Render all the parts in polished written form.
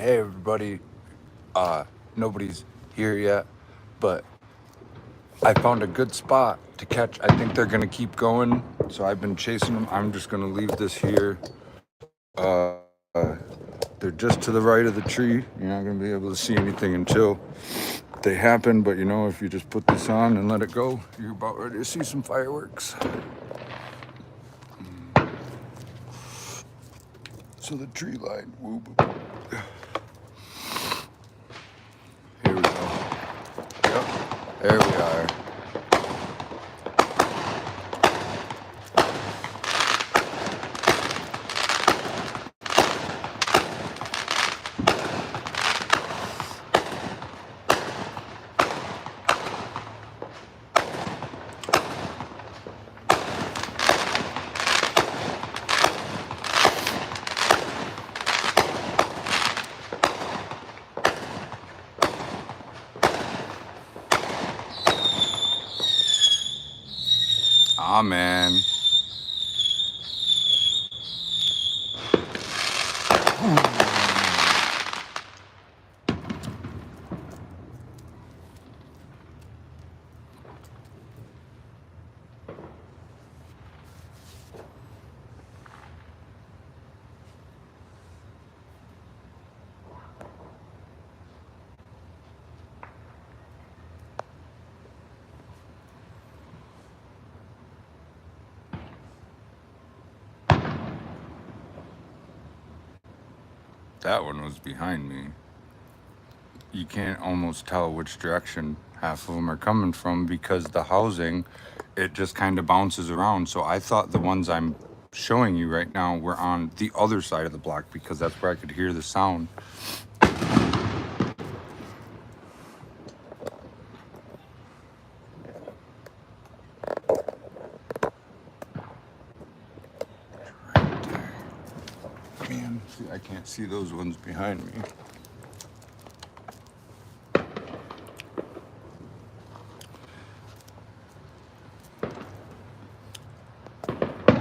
hey everybody, nobody's here yet, but I found a good spot to catch. I think they're gonna keep going, so I've been chasing them. I'm just gonna leave this here. They're just to the right of the tree. You're not gonna be able to see anything until they happen, but you know, if you just put this on and let it go, you're about ready to see some fireworks. So the tree line, whoop. Here we go. Yep, there we are. Ah, man. That one was behind me. You can't almost tell which direction half of them are coming from because the housing, it just kind of bounces around. So I thought the ones I'm showing you right now were on the other side of the block because that's where I could hear the sound. Right there. Man, see, I can't see those ones behind me.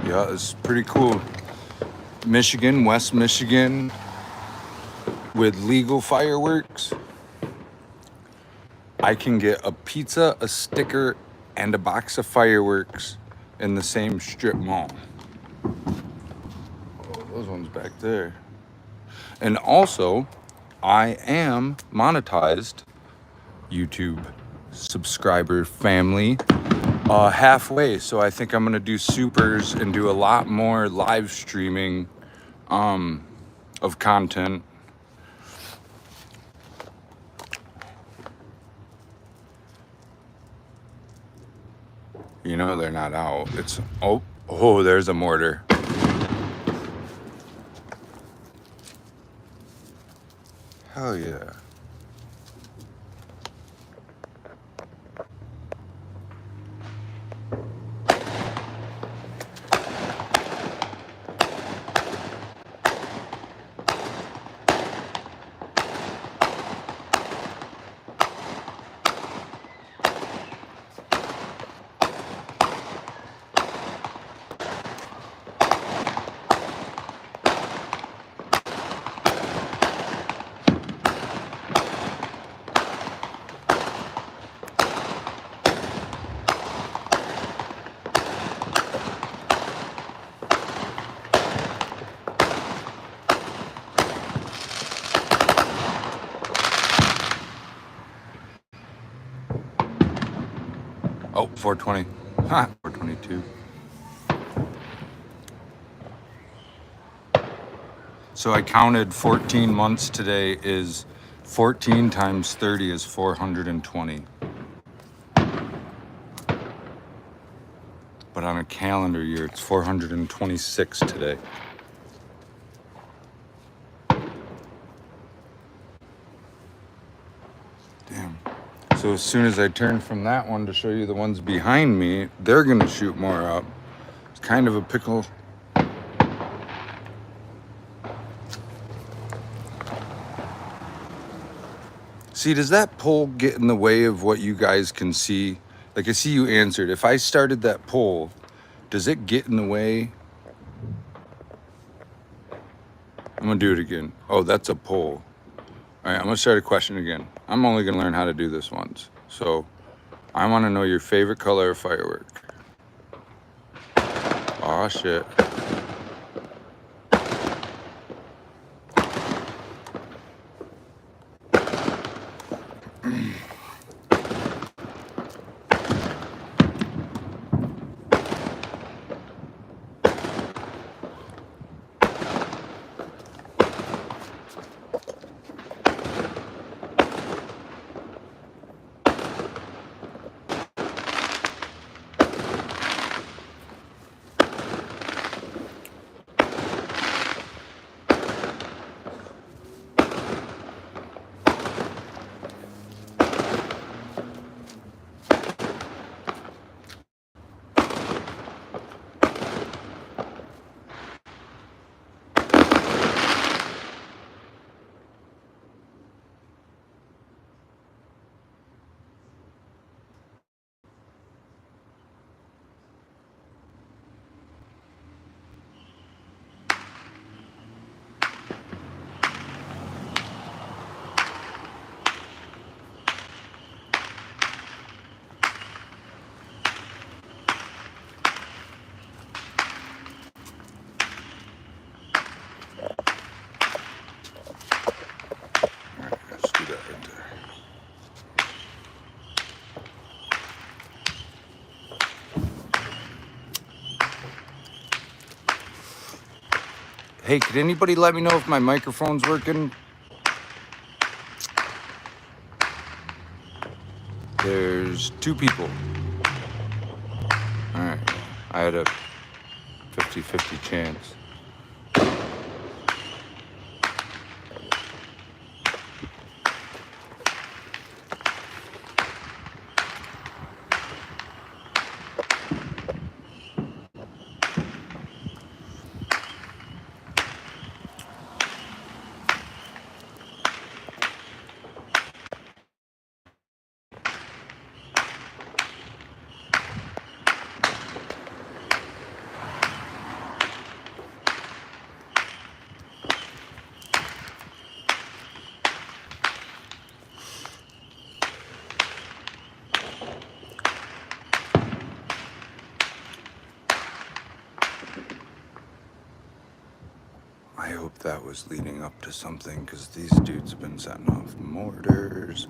Yeah, it's pretty cool. Michigan, West Michigan, with legal fireworks, I can get a pizza, a sticker, and a box of fireworks in the same strip mall. Oh, those ones back there. And also, I am monetized, YouTube subscriber family, halfway. So I think I'm gonna do supers and do a lot more live streaming of content. You know they're not out. It's oh, there's a mortar. Hell yeah. Oh, 420. Ha, 422. So I counted 14 months today is 14 times 30 is 420. But on a calendar year, it's 426 today. Damn. So as soon as I turn from that one to show you the ones behind me, they're gonna shoot more up. It's kind of a pickle. See, does that pole get in the way of what you guys can see? Like I see you answered. If I started that pole, does it get in the way? I'm gonna do it again. Oh, that's a pole. All right, I'm gonna start a question again. I'm only gonna learn how to do this once. So I wanna know your favorite color of firework. Aw, shit. All right, let's do that right there. Hey, could anybody let me know if my microphone's working? There's 2 people. All right, I had a 50-50 chance. I hope that was leading up to something, because these dudes have been setting off mortars.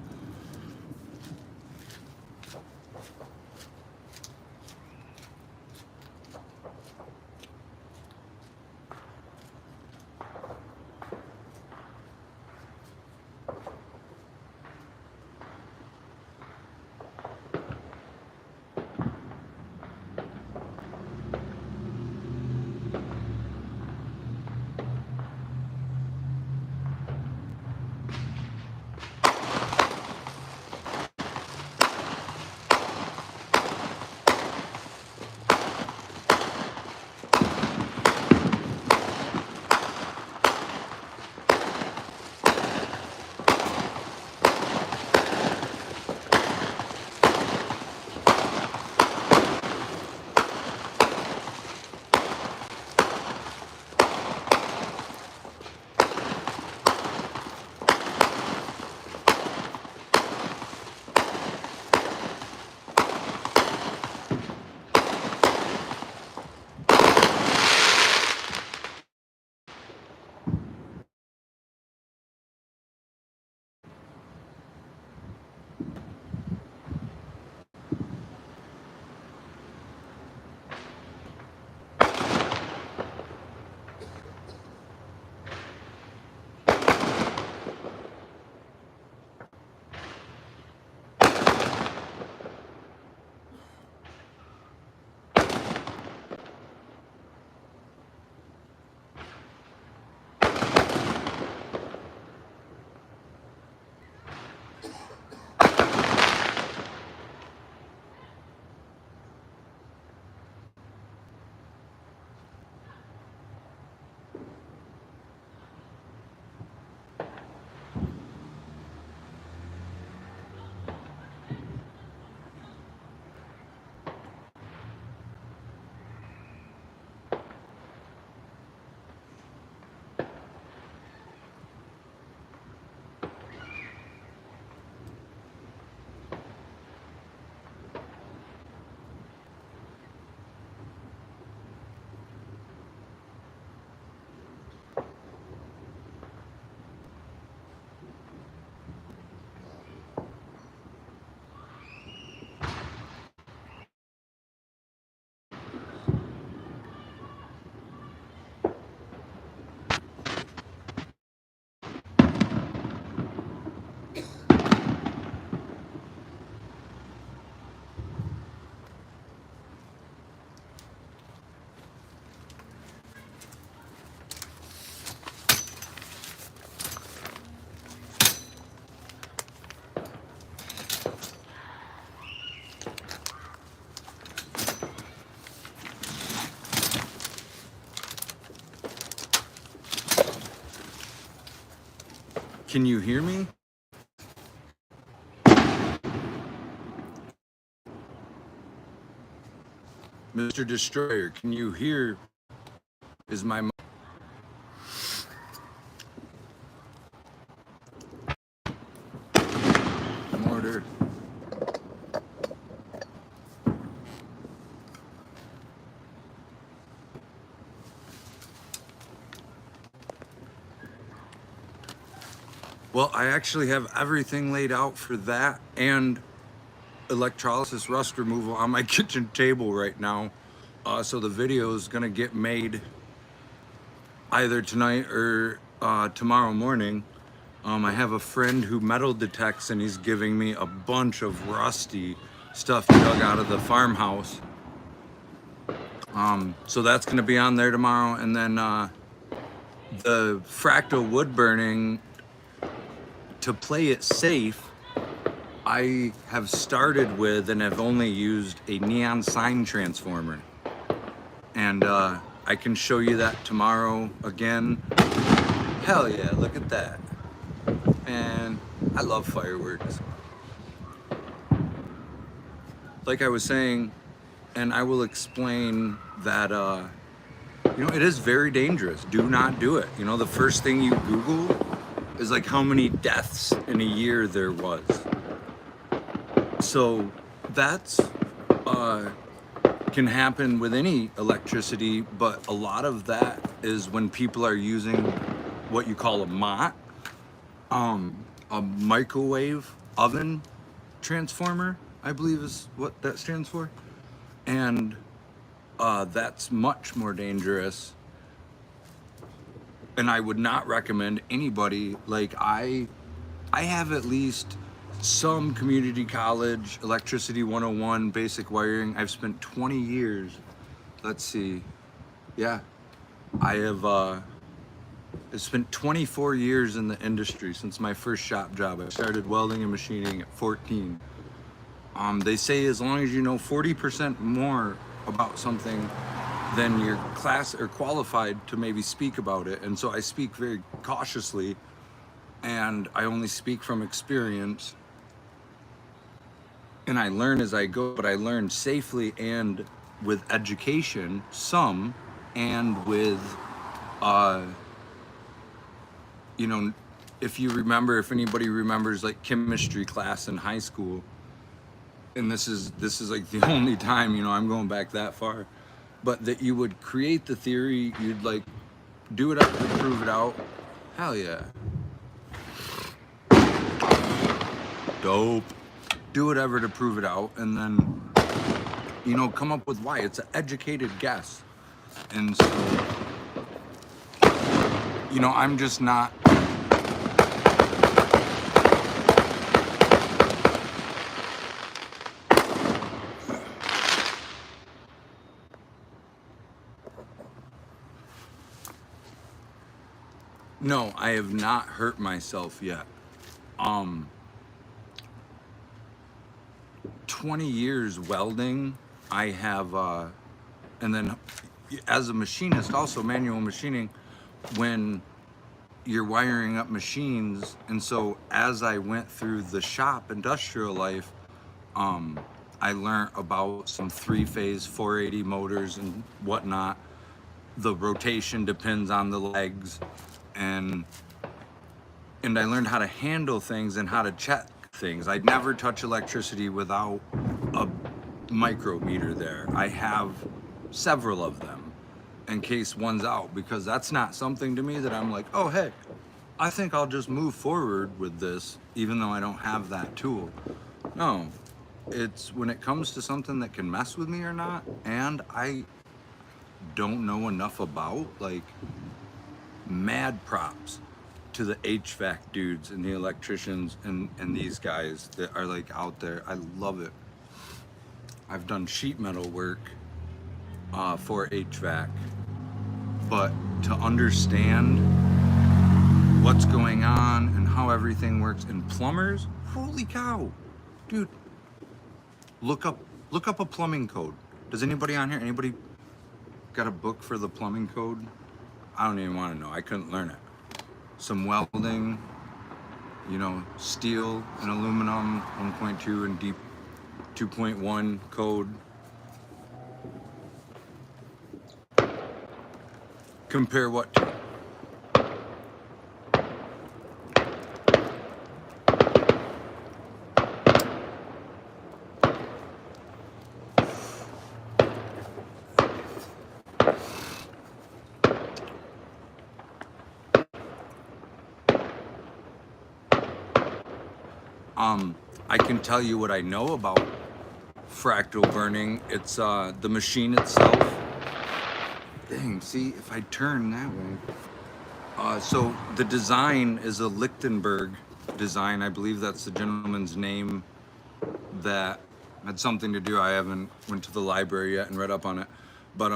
Can you hear me? Mr. Destroyer, can you hear? Is my mortar? Well, I actually have everything laid out for that and electrolysis rust removal on my kitchen table right now. So the video is gonna get made either tonight or tomorrow morning. I have a friend who metal detects, and he's giving me a bunch of rusty stuff dug out of the farmhouse. So that's gonna be on there tomorrow, and then the fractal wood burning, to play it safe, I have started with and have only used a neon sign transformer. And I can show you that tomorrow again. Hell yeah, look at that. And I love fireworks. Like I was saying, and I will explain that, it is very dangerous. Do not do it. The first thing you Google is like how many deaths in a year there was. So that's can happen with any electricity, but a lot of that is when people are using what you call a MOT, a microwave oven transformer, I believe is what that stands for. And that's much more dangerous. And I would not recommend anybody, like I have at least some community college, electricity 101, basic wiring. I've spent 20 years, let's see, yeah. I have spent 24 years in the industry since my first shop job. I started welding and machining at 14. They say as long as you know 40% more about something, then you're class or qualified to maybe speak about it. And so I speak very cautiously, and I only speak from experience. And I learn as I go, but I learn safely and with education, some, and with, if anybody remembers like chemistry class in high school, and this is like the only time, I'm going back that far, but that you would create the theory, you'd like do it up to prove it out. Hell yeah. Dope. Do whatever to prove it out, and then, come up with why. It's an educated guess. And so, I'm just not. No, I have not hurt myself yet. 20 years welding, I have, and then as a machinist, also manual machining, when you're wiring up machines. And so as I went through the shop industrial life, I learned about some 3-phase 480 motors and whatnot. The rotation depends on the legs, and I learned how to handle things and how to check things. I'd never touch electricity without a micrometer there. I have several of them in case one's out, because that's not something to me that I'm like, oh, hey, I think I'll just move forward with this, even though I don't have that tool. No, it's when it comes to something that can mess with me or not, and I don't know enough about, like, mad props to the HVAC dudes and the electricians and these guys that are like out there. I love it. I've done sheet metal work for HVAC, but to understand what's going on and how everything works, and plumbers, holy cow, dude, look up a plumbing code. Does anybody on here, anybody got a book for the plumbing code? I don't even want to know. I couldn't learn it. Some welding, you know, steel and aluminum 1.2 and deep 2.1 code. Compare what to? I can tell you what I know about fractal burning. It's the machine itself. Dang, see, if I turn that way. So the design is a Lichtenberg design. I believe that's the gentleman's name that had something to do. I haven't went to the library yet and read up on it, but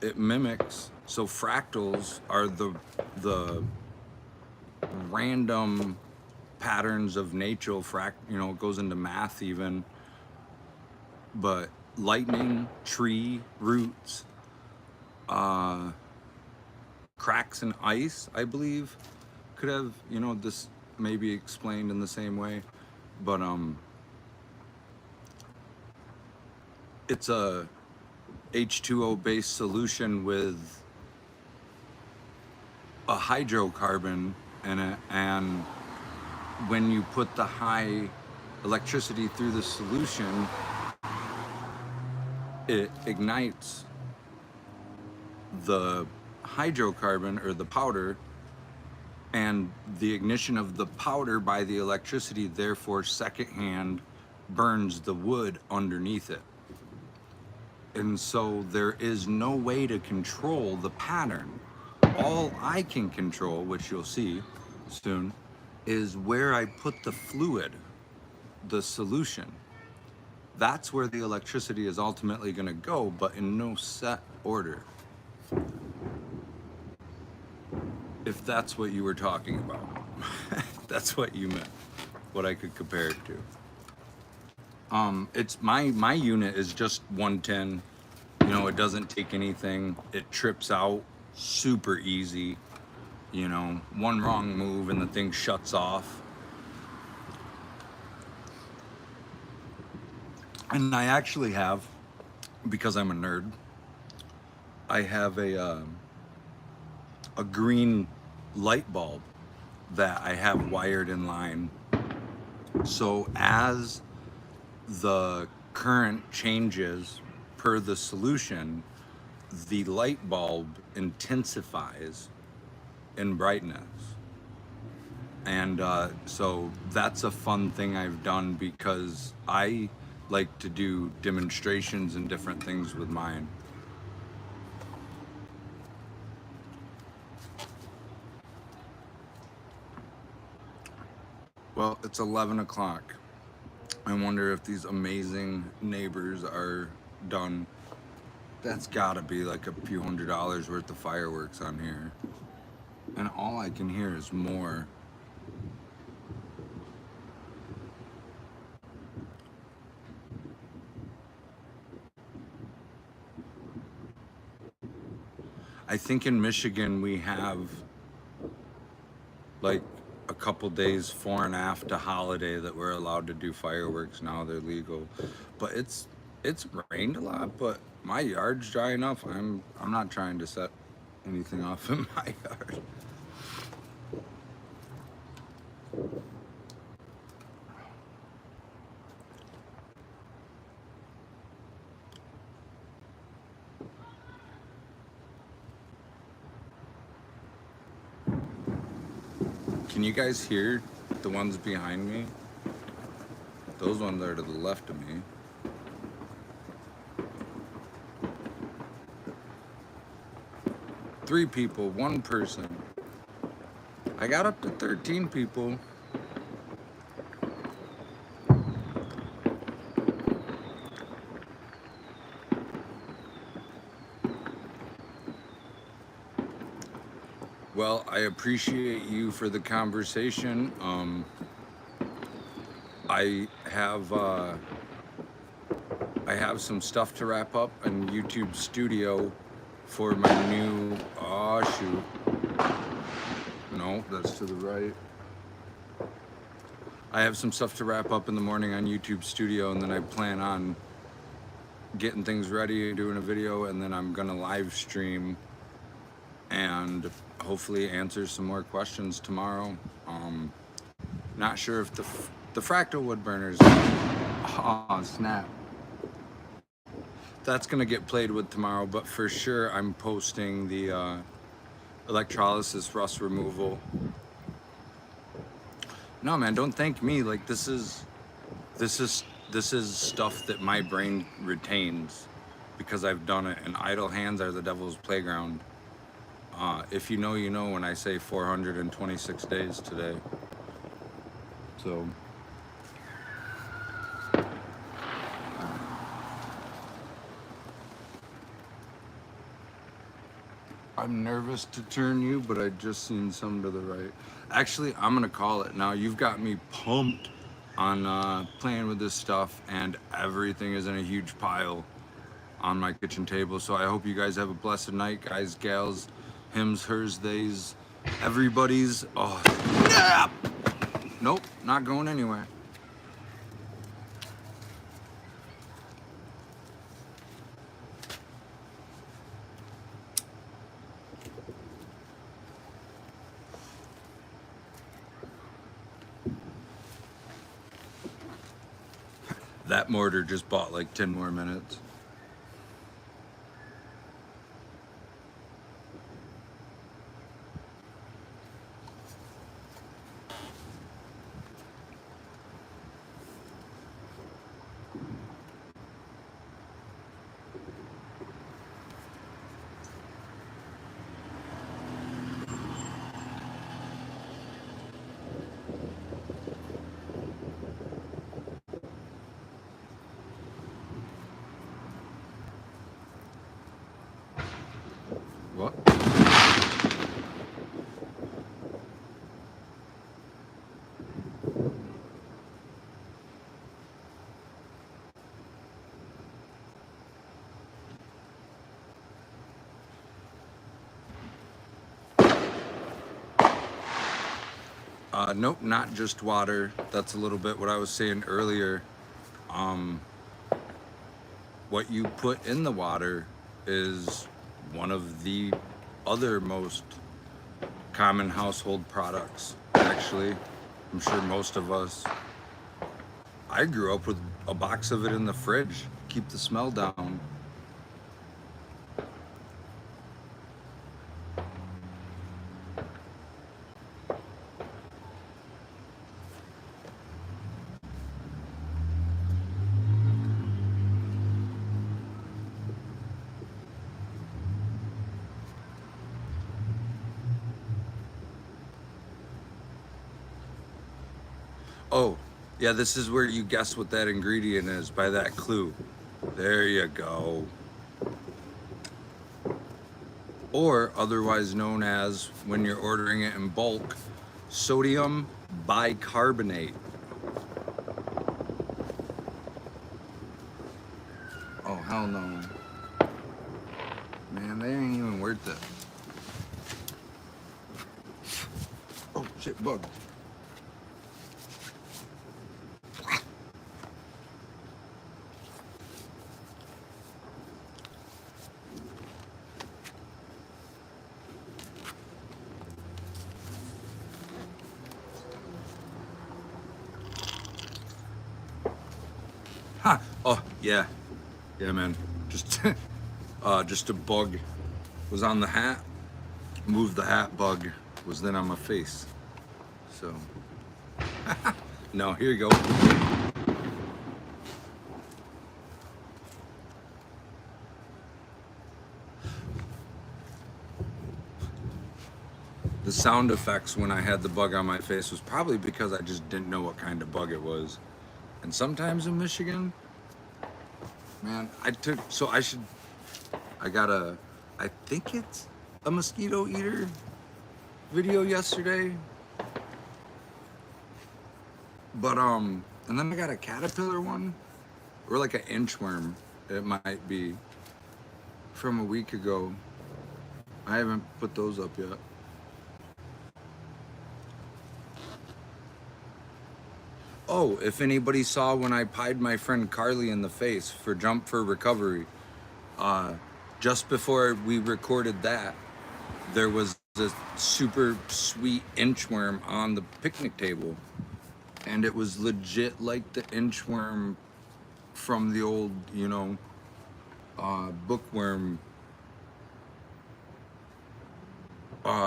it mimics. So fractals are the random patterns of nature. You know, it goes into math even, but lightning, tree roots, cracks in ice, I believe, could have, you know, this maybe explained in the same way, but it's a H2O based solution with a hydrocarbon in it, and when you put the high electricity through the solution, it ignites the hydrocarbon or the powder, and the ignition of the powder by the electricity therefore secondhand burns the wood underneath it. And so there is no way to control the pattern. All I can control, which you'll see soon, is where I put the fluid, the solution. That's where the electricity is ultimately going to go, but in no set order. If that's what you were talking about. That's what you meant. What I could compare it to. It's my unit is just 110. You know, it doesn't take anything. It trips out super easy. You know, one wrong move and the thing shuts off. And I actually have, because I'm a nerd, I have a green light bulb that I have wired in line. So as the current changes per the solution, the light bulb intensifies in brightness. And so that's a fun thing I've done, because I like to do demonstrations and different things with mine. Well, it's 11 o'clock. I wonder if these amazing neighbors are done. That's gotta be like a few $100 worth of fireworks on here. And all I can hear is more. I think in Michigan we have like a couple days fore and after holiday that we're allowed to do fireworks now. They're legal, but it's rained a lot. But my yard's dry enough. I'm not trying to set anything off in my yard. Can you guys hear the ones behind me? Those ones are to the left of me. Three people, one person. I got up to 13 people. Well, I appreciate you for the conversation. I have some stuff to wrap up in YouTube Studio for my new. Oh shoot! No, that's to the right. I have some stuff to wrap up in the morning on YouTube Studio, and then I plan on getting things ready and doing a video, and then I'm gonna live stream and hopefully answer some more questions tomorrow. Not sure if the fractal wood burners, oh snap, that's gonna get played with tomorrow, but for sure I'm posting the electrolysis rust removal. No man, don't thank me. Like this is stuff that my brain retains because I've done it, and idle hands are the devil's playground. If you know, you know when I say 426 days today. So I'm nervous to turn you, but I just seen some to the right. Actually, I'm gonna call it now. You've got me pumped on playing with this stuff, and everything is in a huge pile on my kitchen table. So I hope you guys have a blessed night, guys, gals, hims, hers, theys, everybody's. Oh, yeah! Nope, not going anywhere. That mortar just bought like 10 more minutes. What? Nope, not just water. That's a little bit what I was saying earlier. What you put in the water is one of the other most common household products. Actually, I'm sure most of us. I grew up with a box of it in the fridge, keep the smell down. Oh, yeah, this is where you guess what that ingredient is by that clue. There you go. Or otherwise known as, when you're ordering it in bulk, sodium bicarbonate. Oh, hell no. Man, they ain't even worth it. Oh, shit, bug. Ha! Oh, yeah. Yeah, man. Just a bug was on the hat. Moved the hat, bug was then on my face. So, no, here you go. The sound effects when I had the bug on my face was probably because I just didn't know what kind of bug it was. And sometimes in Michigan, man, I think it's a mosquito eater video yesterday. But, and then I got a caterpillar one, or like an inchworm, it might be, from a week ago. I haven't put those up yet. Oh, if anybody saw when I pied my friend Carly in the face for jump for recovery, uh, just before we recorded that, there was a super sweet inchworm on the picnic table, and it was legit like the inchworm from the old, bookworm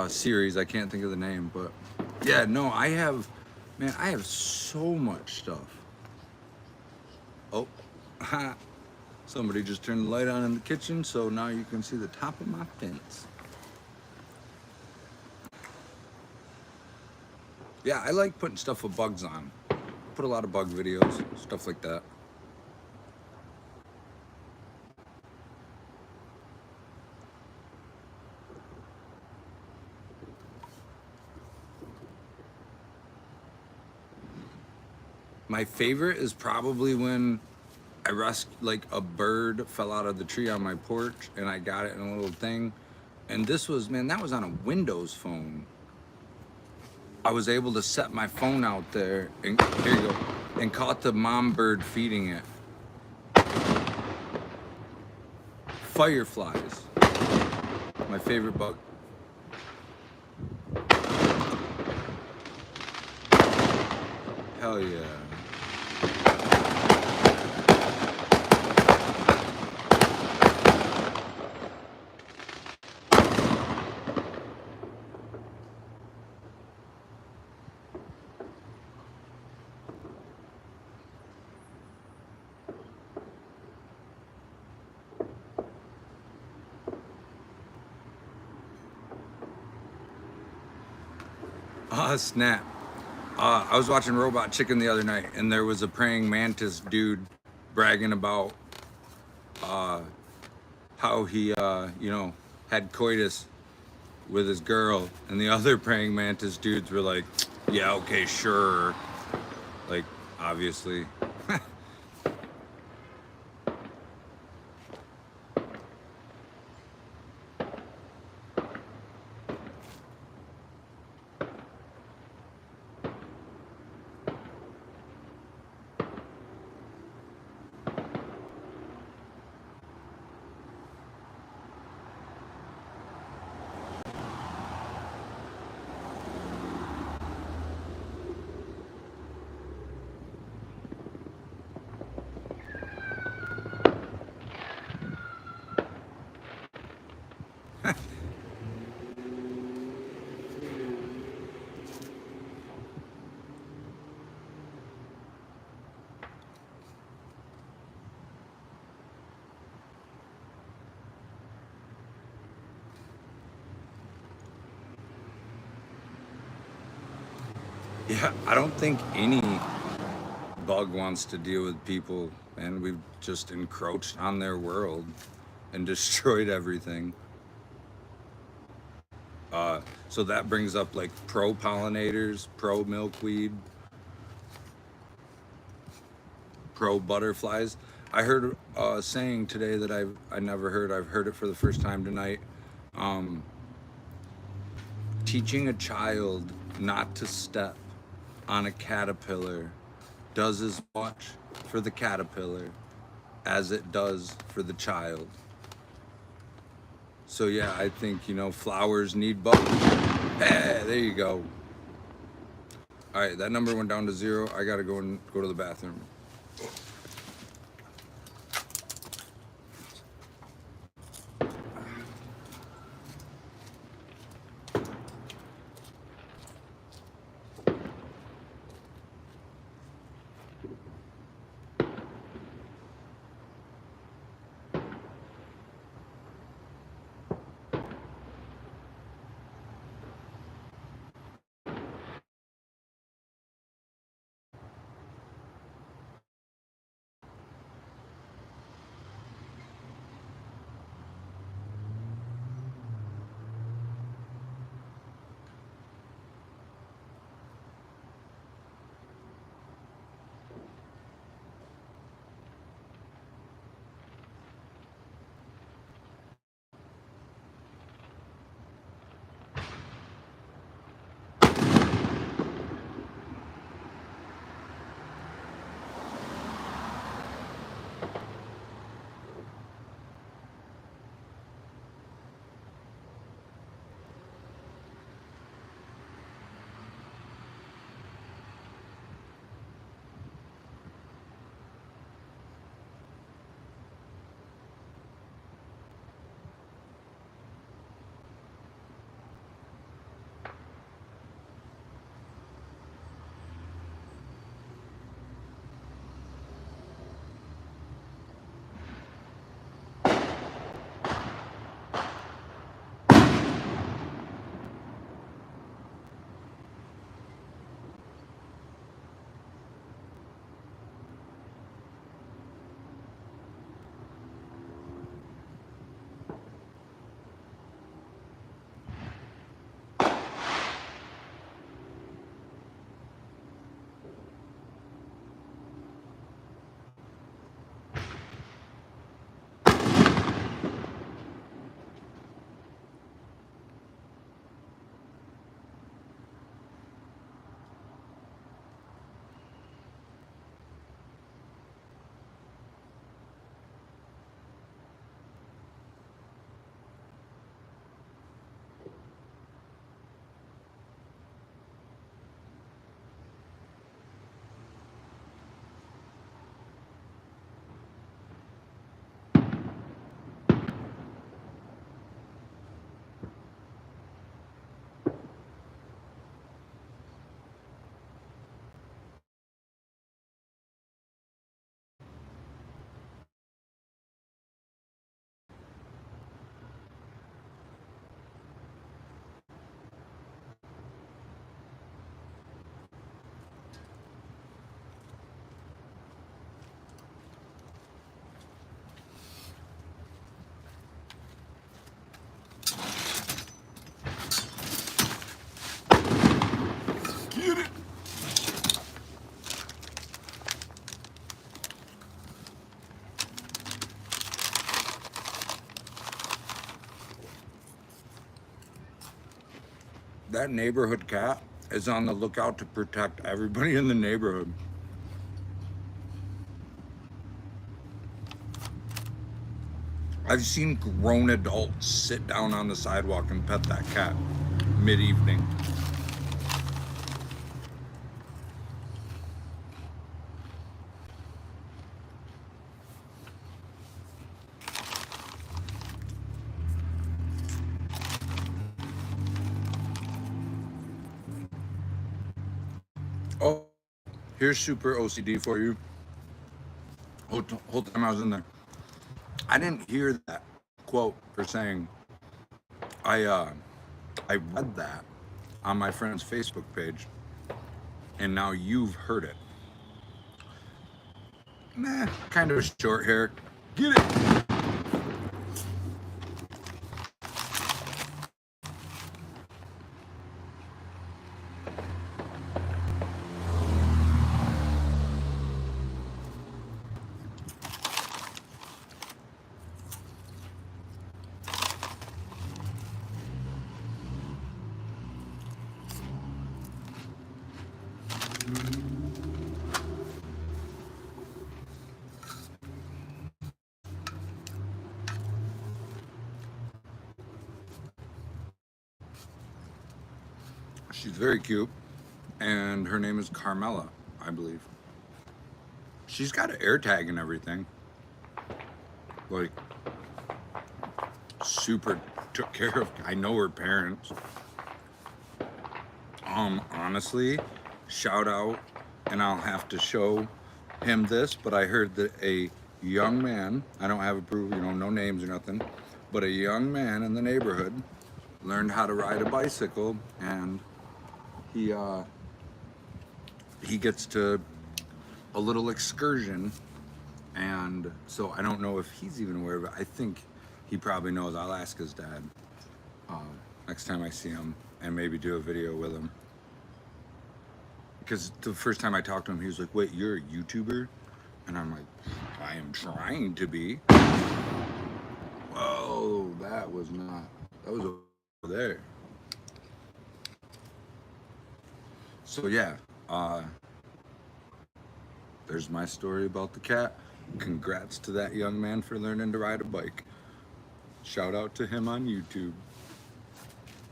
series. I can't think of the name, but yeah, no, I have so much stuff. Oh, somebody just turned the light on in the kitchen, so now you can see the top of my fence. Yeah, I like putting stuff with bugs on. Put a lot of bug videos, stuff like that. My favorite is probably when I rescued, like, a bird fell out of the tree on my porch and I got it in a little thing. And this was, man, that was on a Windows phone. I was able to set my phone out there and here you go, and caught the mom bird feeding it. Fireflies, my favorite bug. Hell yeah. Snap. I was watching Robot Chicken the other night, and there was a praying mantis dude bragging about how he, had coitus with his girl, and the other praying mantis dudes were like, "Yeah, okay, sure." Like, obviously. Yeah, I don't think any bug wants to deal with people, and we've just encroached on their world and destroyed everything. So that brings up like pro pollinators, pro milkweed, pro butterflies. I heard a saying today that I never heard. I've heard it for the first time tonight. Teaching a child not to step on a caterpillar does as much for the caterpillar as it does for the child. So yeah, I think flowers need bugs. Hey, there you go. All right, that number went down to 0. I gotta go to the bathroom. That neighborhood cat is on the lookout to protect everybody in the neighborhood. I've seen grown adults sit down on the sidewalk and pet that cat mid-evening. Oh, here's super OCD for you. Whole time I was in there, I didn't hear that quote for saying I uh I read that on my friend's Facebook page, and now you've heard it. Nah, kind of a short hair. Get it? She's very cute, and her name is Carmela, I believe. She's got an air tag and everything. Like, super took care of. I know her parents. Honestly, shout out, and I'll have to show him this, but I heard that a young man, I don't have a proof, no names or nothing, but a young man in the neighborhood learned how to ride a bicycle, and he gets to a little excursion, and so I don't know if he's even aware of it. I think he probably knows. I'll ask his dad next time I see him, and maybe do a video with him. Because the first time I talked to him, he was like, "Wait, you're a YouTuber?" And I'm like, "I am trying to be." Whoa, that was over there. So yeah, there's my story about the cat. Congrats to that young man for learning to ride a bike. Shout out to him on YouTube,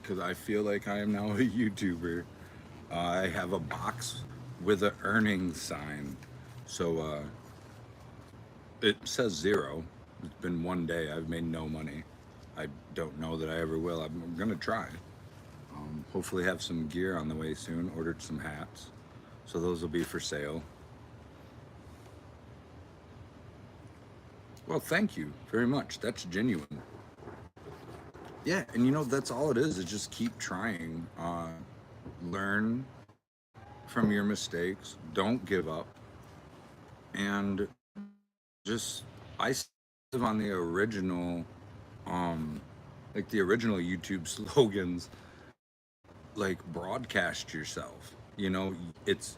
because I feel like I am now a YouTuber. I have a box with an earnings sign. So it says 0. It's been 1 day. I've made no money. I don't know that I ever will. I'm going to try. Hopefully have some gear on the way soon. Ordered some hats. So those will be for sale. Well, thank you very much. That's genuine. Yeah, and that's all it is just keep trying. Learn from your mistakes. Don't give up. And just, I live on the original, like the original YouTube slogans, like broadcast yourself. It's,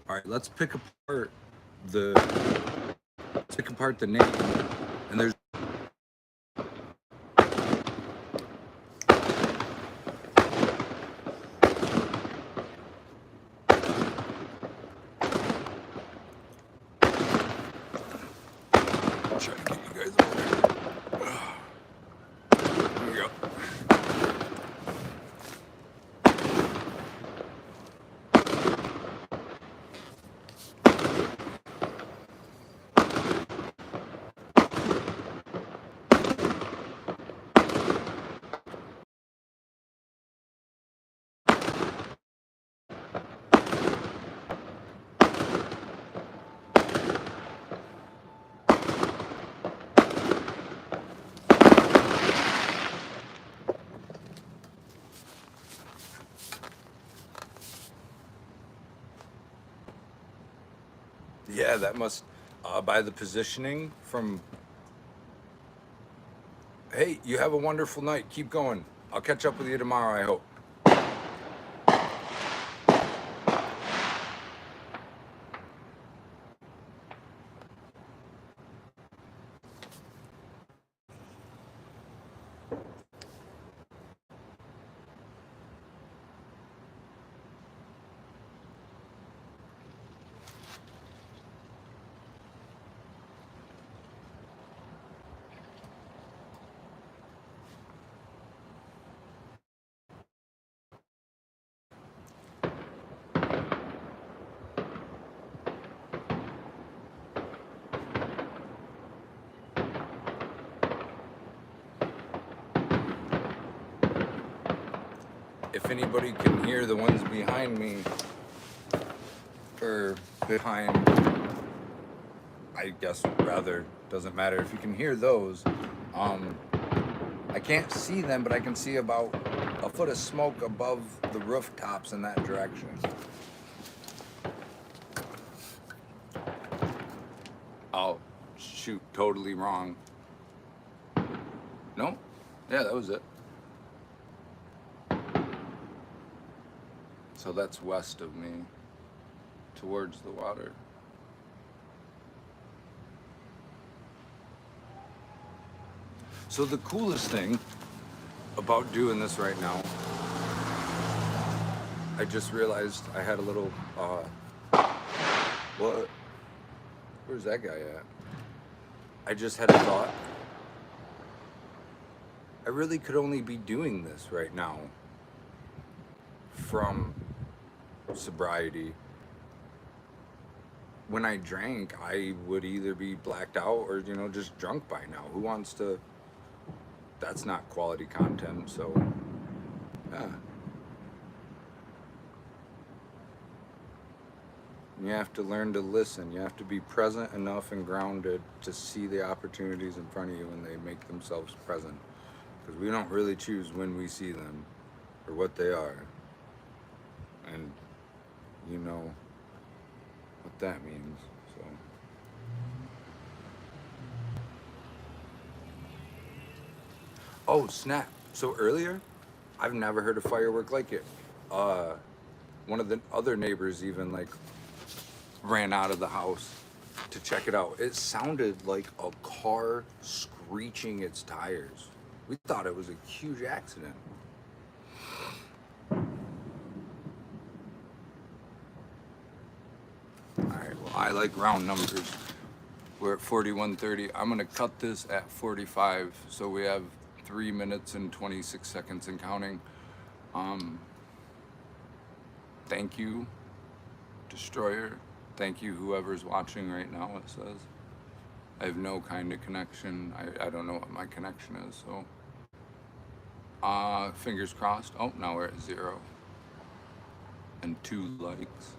all right, the, let's pick apart the name. And there's trying to get you guys over there. Here we go. Yeah, that must, by the positioning from, hey, you have a wonderful night. Keep going. I'll catch up with you tomorrow, I hope. if anybody can hear the ones behind me, or behind, I guess rather, doesn't matter if you can hear those. I can't see them, but I can see about a foot of smoke above the rooftops in that direction. Oh, shoot, totally wrong. No? Yeah, that was it. So that's west of me, towards the water. So the coolest thing about doing this right now, I just realized I had a little, what? Where's that guy at? I just had a thought. I really could only be doing this right now from sobriety. When I drank, I would either be blacked out or, just drunk by now. Who wants to? That's not quality content, so yeah. You have to learn to listen. You have to be present enough and grounded to see the opportunities in front of you when they make themselves present. Because we don't really choose when we see them or what they are. And you know what that means. So oh snap. So earlier, I've never heard a firework like it. One of the other neighbors even ran out of the house to check it out. It sounded like a car screeching its tires. We thought it was a huge accident. Alright, well, I like round numbers. We're at 41:30. I'm gonna cut this at 45, so we have 3 minutes and 26 seconds and counting. Thank you, Destroyer. Thank you, whoever's watching right now, it says. I have no kind of connection. I don't know what my connection is, so. Fingers crossed. Oh, now we're at 0. And 2 likes.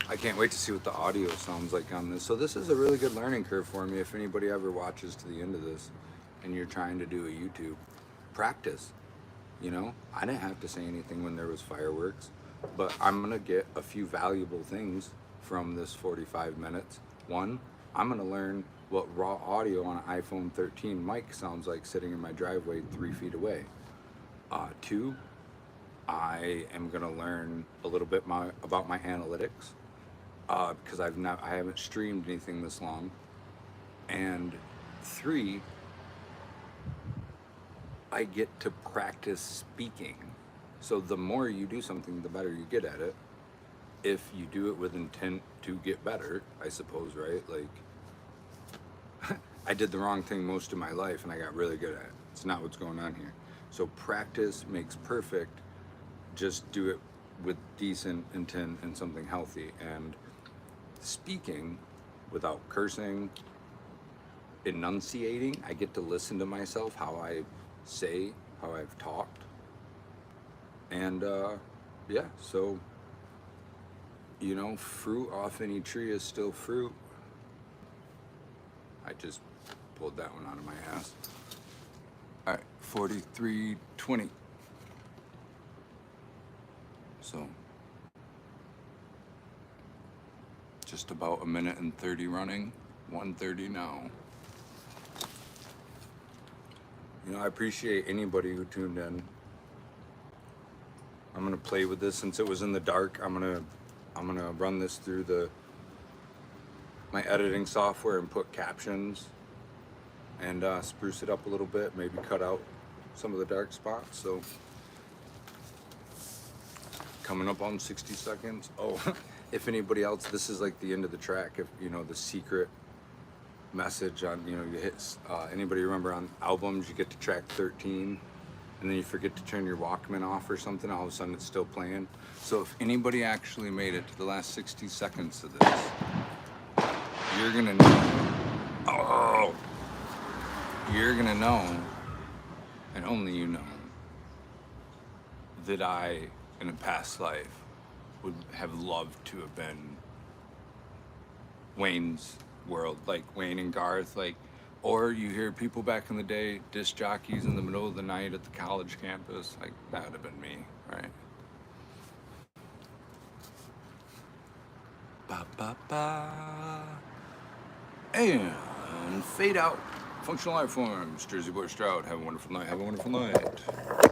I can't wait to see what the audio sounds like on this. So this is a really good learning curve for me if anybody ever watches to the end of this and you're trying to do a YouTube. Practice. I didn't have to say anything when there was fireworks, but I'm going to get a few valuable things from this 45 minutes. One, I'm going to learn what raw audio on an iPhone 13 mic sounds like sitting in my driveway 3 feet away. 2, I am going to learn a little bit about my analytics because I haven't streamed anything this long. And 3, I get to practice speaking. So the more you do something, the better you get at it. If you do it with intent to get better, I suppose, right? I did the wrong thing most of my life and I got really good at it. It's not what's going on here. So practice makes perfect. Just do it with decent intent and something healthy. And speaking without cursing, enunciating, I get to listen to myself, how I say, how I've talked. And yeah, so fruit off any tree is still fruit. I just pulled that one out of my ass. All right, 43:20. So just about 1 minute and 30 running, 1:30 now. I appreciate anybody who tuned in. I'm gonna play with this since it was in the dark. I'm gonna run this through my editing software and put captions and spruce it up a little bit, maybe cut out some of the dark spots. So coming up on 60 seconds. Oh, if anybody else, this is like the end of the track. If the secret message on, you hit, anybody remember on albums, you get to track 13 and then you forget to turn your Walkman off or something, all of a sudden it's still playing. So if anybody actually made it to the last 60 seconds of this, you're gonna know, you're gonna know, and only you know, that I, in a past life, would have loved to have been Wayne's world, like Wayne and Garth, like, or you hear people back in the day, disc jockeys in the middle of the night at the college campus, like that would have been me, right? Ba ba ba. And fade out. Functional life forms. Jersey Boy Stroud. Have a wonderful night. Have a wonderful night.